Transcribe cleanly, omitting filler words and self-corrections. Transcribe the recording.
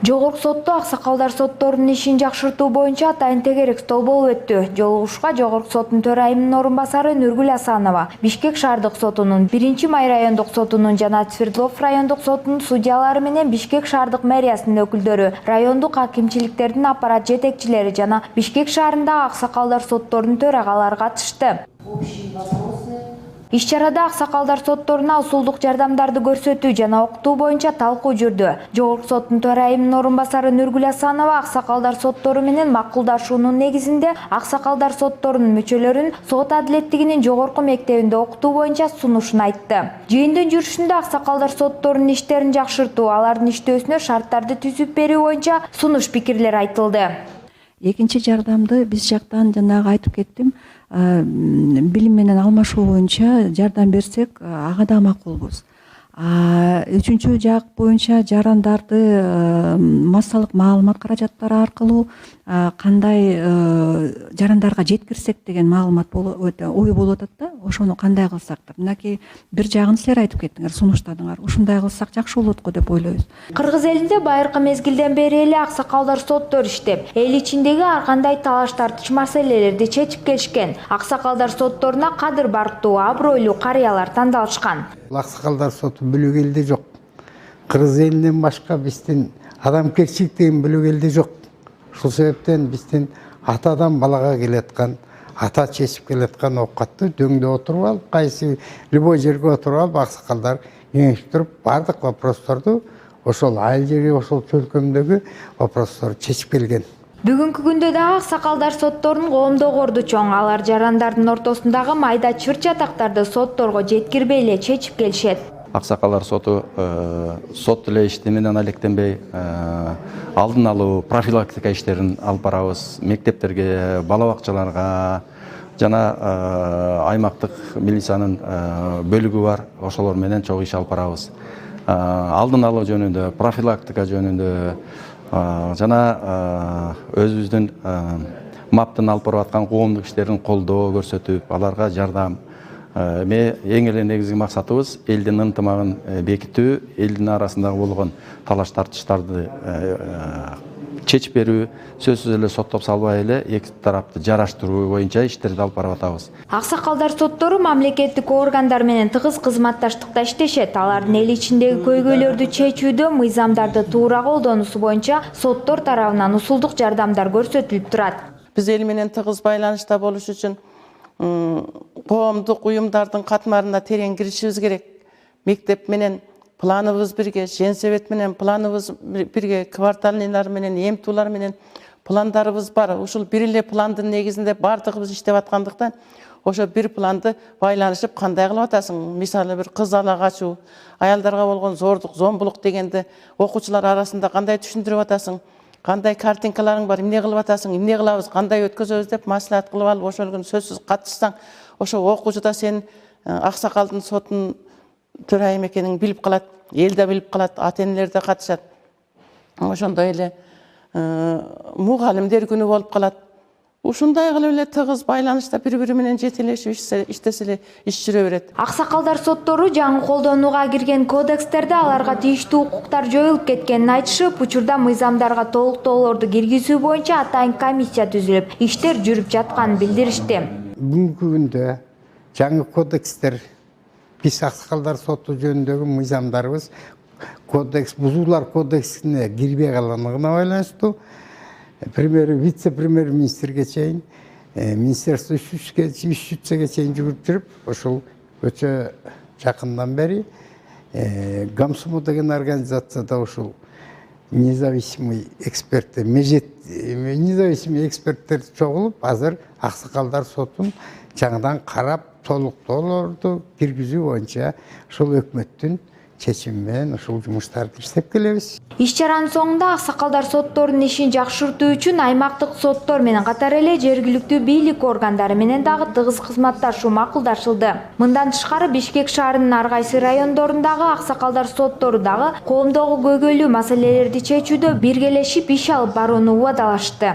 Жогорку сотто аксакалдар сотторунун ишин жакшыртуу боюнча атайын тегерек стол болуп өттү. Жолугушууга Жогорку соттун төрайымынын орун басары Нургүл Асанова, Бишкек шаардык сотунун, 1-май райондук сотунун жана Свердлов райондук сотунун судьялары менен Бишкек шаардык мэриясынын өкүлдөрү, райондук акимчиликтердин аппарат жетекчилери жана Бишкек шаарындагы аксакалдар сотторунун төрагалары катышты. Иш-чарада аксакалдар сотторуна усулдук жардамдарды көрсөтүү жана окутуу боюнча талкуу жүрдү. Жогорку соттун төрайымынын орун басары Нургүл Асанова аксакалдар соттору менен макулдашуунун негизинде аксакалдар сотторунун мүчөлөрүн сот адилеттигинин жогорку мектебинде окутуу боюнча сунушун айтты. Жыйындын жүрүшүндө аксакалдар сотторунун иштерин жакшыртуу, алардын иштөөсүнө шарттарды түзүп берүү боюнча сунуш пикирлер айтылды. Экинчи жардамды биз жактан жанагы айтып кеттим, билим менен алмашуу боюнча жардам берсек ага да макулбуз. Үчүнчү жак боюнча жарандарды массалык маалымат каражаттары аркылуу кандай жарандарга жеткирсек деген маалымат ой болуп атат да, ошону кандай кылсак деп. Мынакей бир жагын силер айтып кеттиңер, сунуштадыңар. Ушундай кылсак жакшы болот го деп ойлойбуз. Кыргыз элинде байыркы мезгилден бери эле аксакалдар соттор иштеп, эл ичиндеги ар кандай талаш тартыш маселелерди чечип келишкен. Аксакалдар сотторуна кадыр барктуу, абройлуу карыялар тандалышкан. Аксакалдар соту бөлөк элде жок. Кыргыз элинен башка биздин адамгерчилик деген бөлөк элде жок. Ушул себептен биздин атадан балага келаткан, ата чечип келаткан окатты дөңдө отуруп алып, кайсы любой жерге отуруп алып, аксакалдар кеңешип туруп, бардык вопросторду ошол айыл жери, ошол чөлкөмдөгү вопросторду чечип келген. Бүгүнкү күндө дагы аксакалдар сотторунун коомдогу орду чоң. Алар жарандардын ортосундагы майда чыр чатактарды сотторго жеткирбей эле чечип келишет. Аксакалдар соту сот эле ишти менен алектенбей, алдын алуу, профилактика иштерин алып барабыз. Мектептерге, бала бакчаларга жана аймактык милициянын бөлүгү бар, ошолор менен чогуу иш алып барабыз. Алдын алуу жөнүндө, профилактика жөнүндө жана өзүбүздүн маптын алып барып аткан коомдук иштерин колдоо көрсөтүп, аларга жардам. Эң эле негизги максатыбыз элдин ынтымагын бекитүү, элдин арасындагы болгон талаш тартыштарды чечип берүү, сөзсүз эле соттоп салбай эле эки тарапты жараштыруу боюнча иштерди алып барып атабыз. Аксакалдар соттору мамлекеттик органдар менен тыгыз кызматташтыкта иштешет. Алардын эл ичиндеги көйгөйлөрдү чечүүдө мыйзамдарды туура колдонуусу боюнча соттор тарабынан усулдук жардамдар көрсөтүлүп турат. Биз эл менен тыгыз байланышта болуш үчүн коомдук уюмдардын катмарына терең киришибиз керек. Мектеп менен планыбыз бирге, женсовет менен планыбыз бирге, квартальныйлар менен, эмтуулар менен пландарыбыз бар. Ушул бир эле пландын негизинде бардыгыбыз иштеп аткандыктан, ошо бир планды байланышып кандай кылып атасың? Мисалы бир кыз ала качуу, аялдарга болгон зордук, зомбулук дегенди окуучулар арасында кандай түшүндүрүп атасың? Кандай картинкаларың бар, эмне кылып атасың, эмне кылабыз, кандай өткөзөбүз деп маслихат кылып алып, ошол күнү сөзсүз катышсаң, ошо окуучу да сен аксакалдын сотунун төрайым экениңди билип калат, эл да билип калат, ата-энелер да катышат. Ошондой эле мугалимдер күнү болуп калат. Ушундай кылып эле тыгыз байланышта бири-бири менен жетелешип иштесе эле иш жүрө берет. Аксакалдар соттору жаңы колдонууга кирген кодекстерде аларга тийиштүү укуктар жоюлуп кеткенин айтышып, учурда мыйзамдарга толуктоолорду киргизүү боюнча атайын комиссия түзүлүп, иштер жүрүп жатканын билдиришти. Бүгүнкү күндө жаңы кодекстер биз аксакалдар соту жөнүндөгү мыйзамдарыбыз кодекс бузуулар кодексине кирбей калганына байланыштуу вице-премьер-министрге чейин, министерство иш-чүтсөгө чейин жүгүрүп жүрүп, ошол өчө жакындан бери ГАМСУМО деген организацияда ушул независимый эксперттер чогулуп, азыр аксакалдар сотун жаңыдан карап, толуктоолорду киргизүү боюнча ошол өкмөттүн чечими менен ушул жумуштарды иштеп келебиз. Иш-чаранын соңунда аксакалдар сотторунун ишин жакшыртуу үчүн аймактык соттор менен катар эле жергиликтүү бийлик органдары менен дагы тыгыз кызматташуу макулдашылды. Мындан тышкары Бишкек шаарынын ар кайсы райондорундагы аксакалдар соттору дагы коомдогу көйгөйлүү маселелерди чечүүдө биргелешип иш алып барууну убадалашты.